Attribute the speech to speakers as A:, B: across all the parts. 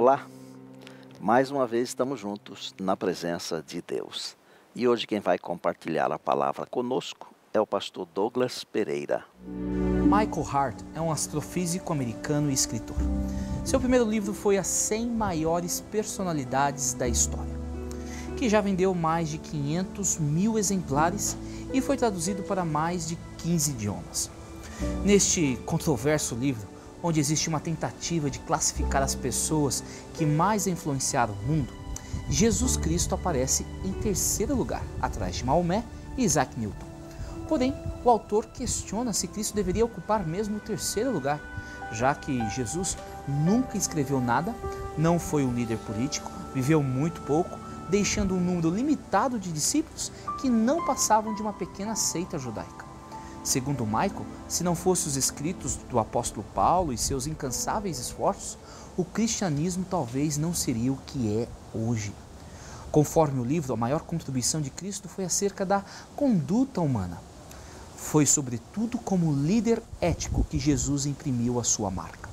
A: Olá, mais uma vez estamos juntos na presença de Deus. E hoje quem vai compartilhar a palavra conosco é o pastor Douglas Pereira.
B: Michael Hart é um astrofísico americano e escritor. Seu primeiro livro foi As 100 Maiores Personalidades da História, que já vendeu mais de 500 mil exemplares e foi traduzido para mais de 15 idiomas. Neste controverso livro, onde existe uma tentativa de classificar as pessoas que mais influenciaram o mundo, Jesus Cristo aparece em terceiro lugar, atrás de Maomé e Isaac Newton. Porém, o autor questiona se Cristo deveria ocupar mesmo o terceiro lugar, já que Jesus nunca escreveu nada, não foi um líder político, viveu muito pouco, deixando um número limitado de discípulos que não passavam de uma pequena seita judaica. Segundo Michael, se não fossem os escritos do apóstolo Paulo e seus incansáveis esforços, o cristianismo talvez não seria o que é hoje. Conforme o livro, a maior contribuição de Cristo foi acerca da conduta humana. Foi sobretudo como líder ético que Jesus imprimiu a sua marca.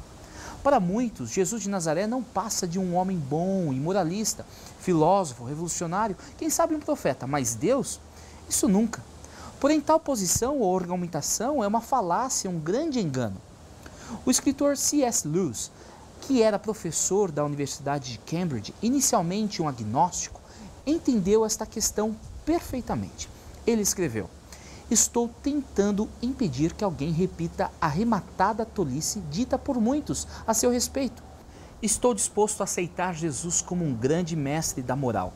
B: Para muitos, Jesus de Nazaré não passa de um homem bom e moralista, filósofo, revolucionário, quem sabe um profeta, mas Deus? Isso nunca. Porém, tal posição ou argumentação é uma falácia, um grande engano. O escritor C.S. Lewis, que era professor da Universidade de Cambridge, inicialmente um agnóstico, entendeu esta questão perfeitamente. Ele escreveu: "Estou tentando impedir que alguém repita a arrematada tolice dita por muitos a seu respeito. Estou disposto a aceitar Jesus como um grande mestre da moral,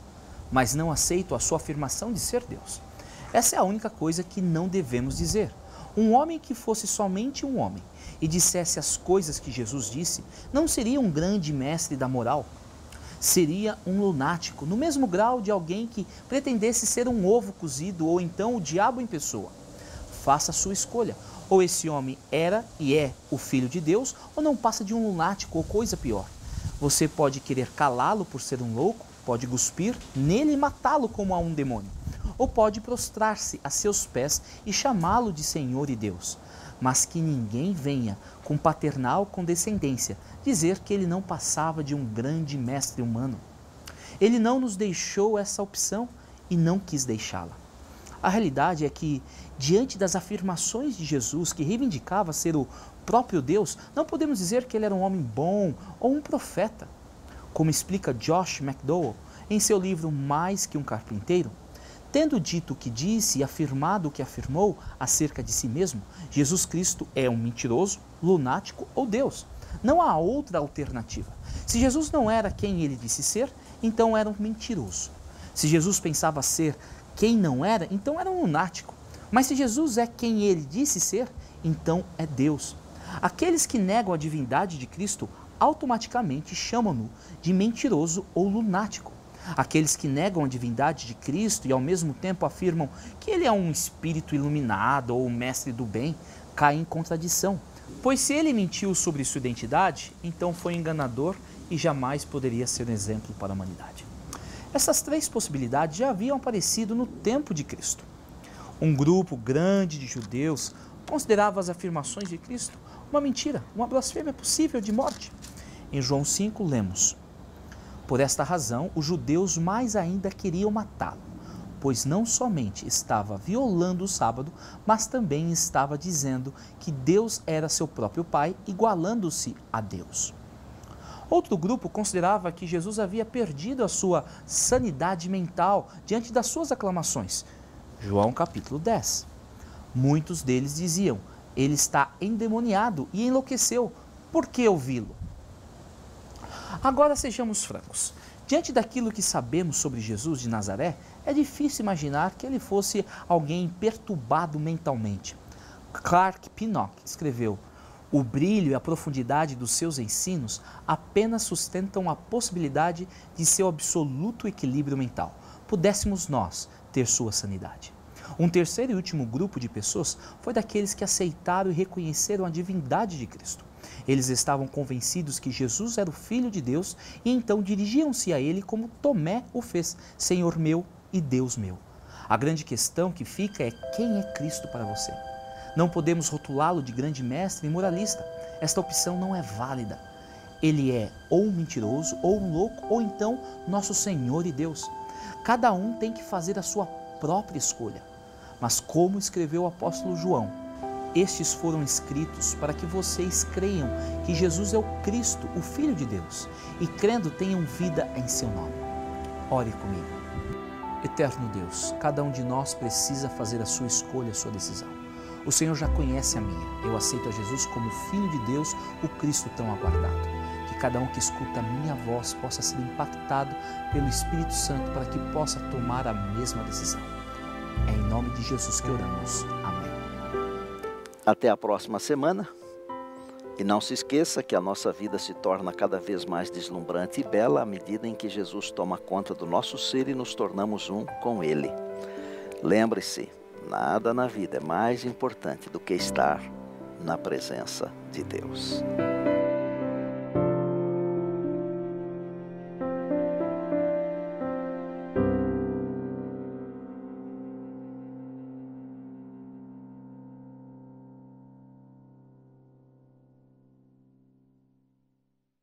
B: mas não aceito a sua afirmação de ser Deus. Essa é a única coisa que não devemos dizer. Um homem que fosse somente um homem e dissesse as coisas que Jesus disse, não seria um grande mestre da moral. Seria um lunático, no mesmo grau de alguém que pretendesse ser um ovo cozido ou então o diabo em pessoa. Faça a sua escolha. Ou esse homem era e é o Filho de Deus, ou não passa de um lunático ou coisa pior. Você pode querer calá-lo por ser um louco, pode cuspir nele e matá-lo como a um demônio. Ou pode prostrar-se a seus pés e chamá-lo de Senhor e Deus. Mas que ninguém venha, com paternal condescendência, dizer que ele não passava de um grande mestre humano. Ele não nos deixou essa opção e não quis deixá-la. A realidade é que, diante das afirmações de Jesus, que reivindicava ser o próprio Deus, não podemos dizer que ele era um homem bom ou um profeta. Como explica Josh McDowell em seu livro Mais que um Carpinteiro, tendo dito o que disse e afirmado o que afirmou acerca de si mesmo, Jesus Cristo é um mentiroso, lunático ou Deus. Não há outra alternativa. Se Jesus não era quem ele disse ser, então era um mentiroso. Se Jesus pensava ser quem não era, então era um lunático. Mas se Jesus é quem ele disse ser, então é Deus. Aqueles que negam a divindade de Cristo automaticamente chamam-no de mentiroso ou lunático. Aqueles que negam a divindade de Cristo e ao mesmo tempo afirmam que ele é um espírito iluminado ou um mestre do bem, caem em contradição. Pois se ele mentiu sobre sua identidade, então foi enganador e jamais poderia ser um exemplo para a humanidade. Essas três possibilidades já haviam aparecido no tempo de Cristo. Um grupo grande de judeus considerava as afirmações de Cristo uma mentira, uma blasfêmia possível de morte. Em João 5 lemos: "Por esta razão, os judeus mais ainda queriam matá-lo, pois não somente estava violando o sábado, mas também estava dizendo que Deus era seu próprio Pai, igualando-se a Deus." Outro grupo considerava que Jesus havia perdido a sua sanidade mental diante das suas aclamações. João capítulo 10. Muitos deles diziam: "Ele está endemoniado e enlouqueceu, por que ouvi-lo?" Agora sejamos francos. Diante daquilo que sabemos sobre Jesus de Nazaré, é difícil imaginar que ele fosse alguém perturbado mentalmente. Clark Pinnock escreveu: "O brilho e a profundidade dos seus ensinos apenas sustentam a possibilidade de seu absoluto equilíbrio mental. Pudéssemos nós ter sua sanidade." Um terceiro e último grupo de pessoas foi daqueles que aceitaram e reconheceram a divindade de Cristo. Eles estavam convencidos que Jesus era o Filho de Deus e então dirigiam-se a ele como Tomé o fez: "Senhor meu e Deus meu." A grande questão que fica é: quem é Cristo para você? Não podemos rotulá-lo de grande mestre e moralista. Esta opção não é válida. Ele é ou um mentiroso, ou um louco, ou então nosso Senhor e Deus. Cada um tem que fazer a sua própria escolha. Mas como escreveu o apóstolo João, estes foram escritos para que vocês creiam que Jesus é o Cristo, o Filho de Deus, e crendo tenham vida em seu nome. Ore comigo. Eterno Deus, cada um de nós precisa fazer a sua escolha, a sua decisão. O Senhor já conhece a minha. Eu aceito a Jesus como Filho de Deus, o Cristo tão aguardado. Que cada um que escuta a minha voz possa ser impactado pelo Espírito Santo para que possa tomar a mesma decisão. É em nome de Jesus que oramos. Amém.
A: Até a próxima semana. E não se esqueça que a nossa vida se torna cada vez mais deslumbrante e bela à medida em que Jesus toma conta do nosso ser e nos tornamos um com Ele. Lembre-se, nada na vida é mais importante do que estar na presença de Deus.